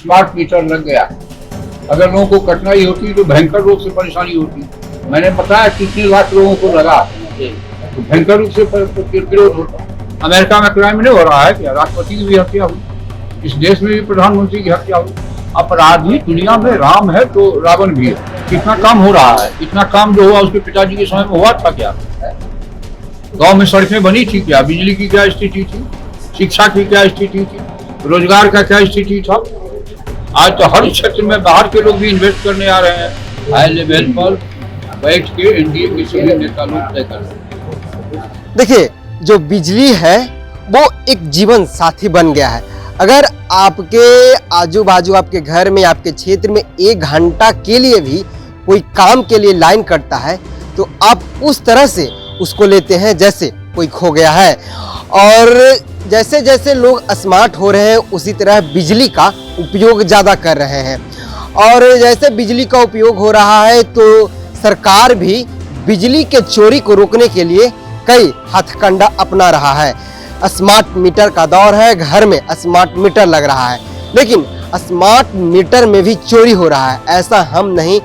Smart meter लग गया। अगर लोगों को कठिनाई होती तो भयंकर रूप से परेशानी होती। मैंने बताया कितने लाख लोगों को लगा तो भयंकर रूप से विरोध होता। अमेरिका में क्राइम नहीं हो रहा है क्या? राष्ट्रपति की भी हत्या हुई, इस देश में भी प्रधानमंत्री की हत्या हुई। अपराधी दुनिया में राम है तो रावण भी है। कितना काम हो रहा है? इतना काम जो हुआ उसके पिताजी के समय में हुआ था क्या? गांव में सड़कें बनी थी क्या? बिजली की क्या स्थिति थी? शिक्षा की क्या स्थिति थी? रोजगार का क्या स्थिति था? आज तो हर क्षेत्र में बाहर के लोग भी इन्वेस्ट करने आ रहे हैं। हाई लेवल पर बैठ के एनडीए के सभी नेता लोग तय कर रहे हैं। देखिए, जो बिजली है वो एक जीवन साथी बन गया है। अगर आपके आजू बाजू आपके घर में आपके क्षेत्र में 1 घंटा के लिए भी कोई काम के लिए लाइन कटता है तो आप उस तरह से उसको लेते हैं जैसे कोई खो गया है। और जैसे जैसे लोग स्मार्ट हो रहे हैं उसी तरह बिजली का उपयोग ज़्यादा कर रहे हैं। और जैसे बिजली का उपयोग हो रहा है तो सरकार भी बिजली के चोरी को रोकने के लिए कई हथकंडा अपना रहा है। स्मार्ट मीटर का दौर है, घर में स्मार्ट मीटर लग रहा है, लेकिन स्मार्ट मीटर में भी चोरी हो रहा है। ऐसा हम नहीं,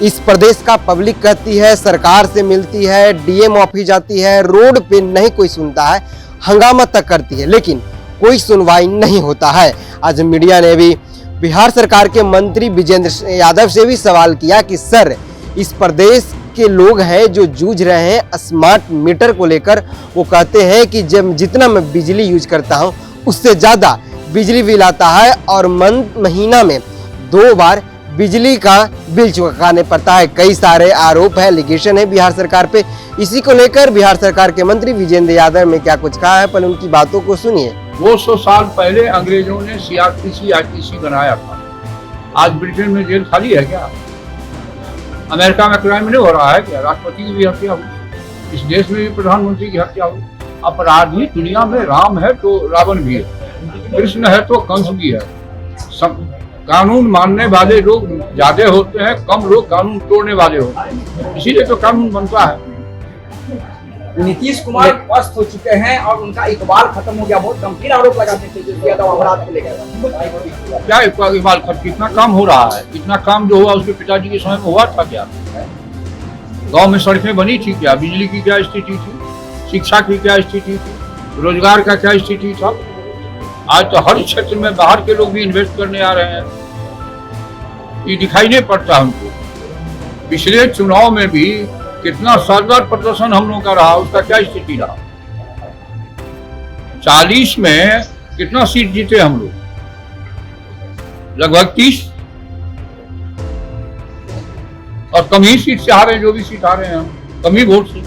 इस प्रदेश का पब्लिक कहती है, सरकार से मिलती है, डीएम ऑफिस जाती है, रोड पे नहीं कोई सुनता है, हंगामा तक करती है, लेकिन कोई सुनवाई नहीं होता है। आज मीडिया ने भी बिहार सरकार के मंत्री विजेंद्र यादव से भी सवाल किया कि सर, इस प्रदेश के लोग हैं जो जूझ रहे हैं स्मार्ट मीटर को लेकर। वो कहते हैं कि जब जितना मैं बिजली यूज करता हूं उससे ज़्यादा बिजली बिल आता है और महीना में 2 बार बिजली का बिल चुकाने पड़ता है। कई सारे आरोप है, एलिगेशन है बिहार सरकार पे। इसी को लेकर बिहार सरकार के मंत्री विजेंद्र यादव ने क्या कुछ कहा है, पहले उनकी बातों को सुनिए। 200 साल पहले अंग्रेजों ने सीआरपीसी आईपीसी बनाया था। आज ब्रिटेन में जेल खाली है क्या? अमेरिका में क्राइम नहीं हो रहा है क्या? राष्ट्रपति की भी हत्या हुई, इस देश में भी प्रधानमंत्री की हत्या हुई। अपराधी दुनिया में राम है तो रावण भी है, कृष्ण है तो कंस भी है। सब कानून मानने वाले लोग ज्यादा होते हैं, कम लोग कानून तोड़ने वाले होते हैं, इसीलिए तो कानून बनता है। नीतीश कुमार पस्त हो चुके हैं और उनका इकबाल खत्म हो गया। बहुत गंभीर आरोप लगाते थे जो यादव अपराध को लेकर। क्या इकबाल खत्म? कितना काम हो रहा है? इतना काम जो हुआ उसके पिताजी के समय में हुआ था क्या? गांव में सड़कें बनी थी क्या? बिजली की क्या स्थिति थी? शिक्षा की क्या स्थिति थी? रोजगार का क्या स्थिति था? आज तो हर क्षेत्र में बाहर के लोग भी इन्वेस्ट करने आ रहे हैं। ये दिखाई नहीं पड़ता हमको। पिछले चुनाव में भी कितना शानदार प्रदर्शन हम लोगों का रहा, उसका क्या स्थिति रहा? 40 में कितना सीट जीते हम लोग? लगभग 30, और कम ही सीट से हारे। जो भी सीट हारे हैं हम, कम ही वोट से।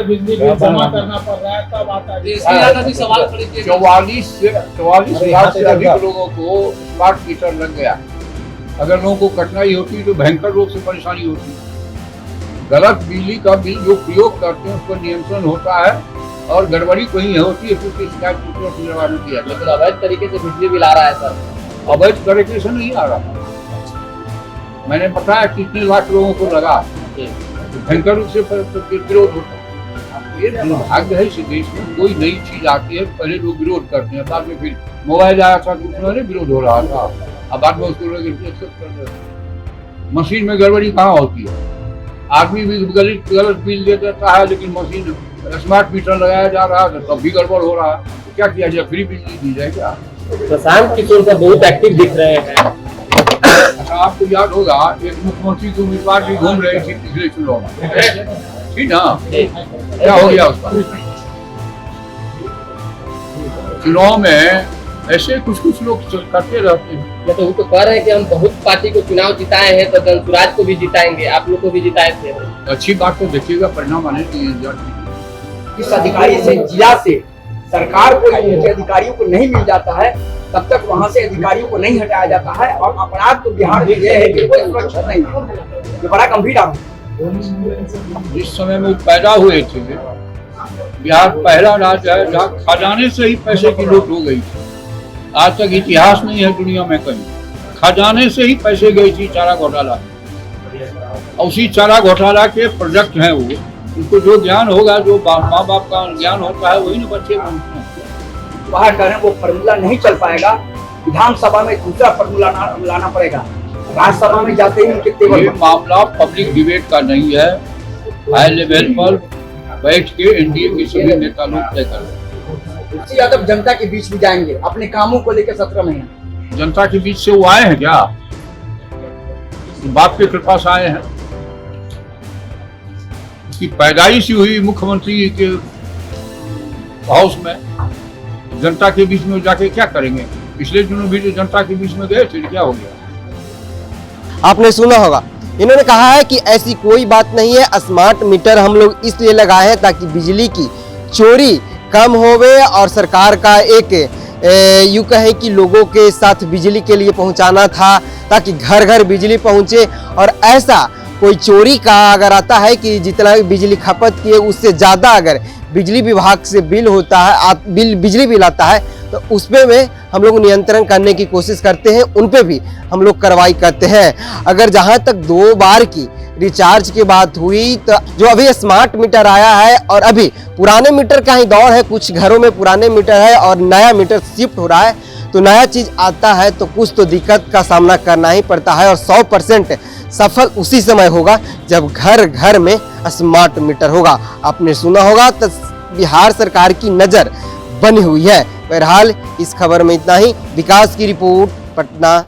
बिजली बिल जमा करना पड़ रहा है, तब आता है। 44 लाख से अधिक लोगों को स्मार्ट मीटर लग गया। अगर लोगों को कठिनाई होती तो भयंकर रूप से परेशानी होती। गलत बिजली का बिल जो प्रयोग करते हैं उस पर नियंत्रण होता है, और गड़बड़ी कहीं होती है तो उसकी शिकायत किया। लेकिन अवैध तरीके से बिजली बिल आ रहा है सर। अवैध तरीके से नहीं आ रहा। मैंने बताया कितने लाख लोगों को लगा तो भयंकर रूप से विरोध होता है। ये दुर्भाग्य है इस देश में। कोई नई चीज आती है, पहले लोग विरोध करते हैं, बाद में फिर मोबाइल आया था तो उसमें विरोध हो रहा था, अब बाद में उसको एक्सेप्ट कर रहे हैं। मशीन में गड़बड़ी कहाँ होती है? आदमी भी गलत बिल दे देता है, लेकिन मशीन स्मार्ट मीटर लगाया जा रहा है तब भी गड़बड़ हो रहा है। तो क्या किया जाए? फ्री बिजली दी जाए क्या? प्रशांत किशोर का बहुत एक्टिव दिख रहे हैं। अच्छा, आपको याद होगा एक मुख्यमंत्री के उम्मीदवार भी घूम रहे थे पिछले चुनाव में, ठीक ना? क्या हो गया उसका? चुनाव में ऐसे कुछ लोग करते रहते हैं। तो वो तो कह रहे हैं कि हम बहुत पार्टी को चुनाव जिताए हैं तो जनसुराज को भी जिताएंगे, आप लोग को भी जिताए थे। अच्छी बात तो देखिएगा, परिणाम आने चाहिए। इस अधिकारी से जिला से सरकार को उनके अधिकारियों को नहीं मिल जाता है, तब तक वहां से अधिकारियों को नहीं हटाया जाता है। और अपराध तो बिहार में यह है कि कोई सुरक्षित नहीं है। ये बड़ा गंभीर आरोप। जिस समय में पैदा हुए थे, बिहार पहला राज्य है जहाँ खजाने से ही पैसे की लूट हो गई थी। आज तक इतिहास नहीं है दुनिया में कहीं खजाने से ही पैसे गई थी चारा घोटाला। और उसी चारा घोटाला के प्रोजेक्ट हैं वो। उनको जो ज्ञान होगा, जो माँ बाप का ज्ञान होता है, वही ना बच्चे बनते हैं। बाहर करें वो फॉर्मूला नहीं चल पाएगा। विधानसभा में दूसरा फॉर्मूला लाना पड़ेगा। राज्यसभा में जाते ही उनके तेवर ये बढ़- मामला पब्लिक डिबेट का नहीं है, हाई लेवल पर बैठ के एनडीए के सभी नेता लोग तय कर रहे हैं। तुलसी यादव जनता के बीच भी जाएंगे अपने कामों को लेकर 17 महीने। जनता के बीच से वो आए हैं क्या? बाप की कृपा से आए हैं। उसकी पैदाइश ही हुई मुख्यमंत्री के हाउस में, जनता के बीच में जाके क्या करेंगे? पिछले दिनों भी तो जनता के बीच में गए थे, क्या हो गया? आपने सुना होगा, इन्होंने कहा है कि ऐसी कोई बात नहीं है, स्मार्ट मीटर हम लोग इसलिए लगाए हैं ताकि बिजली की चोरी कम होवे और सरकार का एक यूँ कहें कि लोगों के साथ बिजली के लिए पहुंचाना था ताकि घर घर बिजली पहुंचे। और ऐसा कोई चोरी का अगर आता है कि जितना भी बिजली खपत किए उससे ज़्यादा अगर बिजली विभाग से बिल होता है, बिजली बिल आता है, तो उस पे में हम लोग नियंत्रण करने की कोशिश करते हैं, उन पे भी हम लोग कार्रवाई करते हैं। अगर जहां तक 2 बार की रिचार्ज की बात हुई तो जो अभी स्मार्ट मीटर आया है और अभी पुराने मीटर का ही दौर है, कुछ घरों में पुराने मीटर है और नया मीटर शिफ्ट हो रहा है, तो नया चीज़ आता है तो कुछ तो दिक्कत का सामना करना ही पड़ता है। और 100% सफल उसी समय होगा जब घर घर में स्मार्ट मीटर होगा। आपने सुना होगा तो बिहार सरकार की नज़र बनी हुई है। बहरहाल इस खबर में इतना ही। विकास की रिपोर्ट, पटना।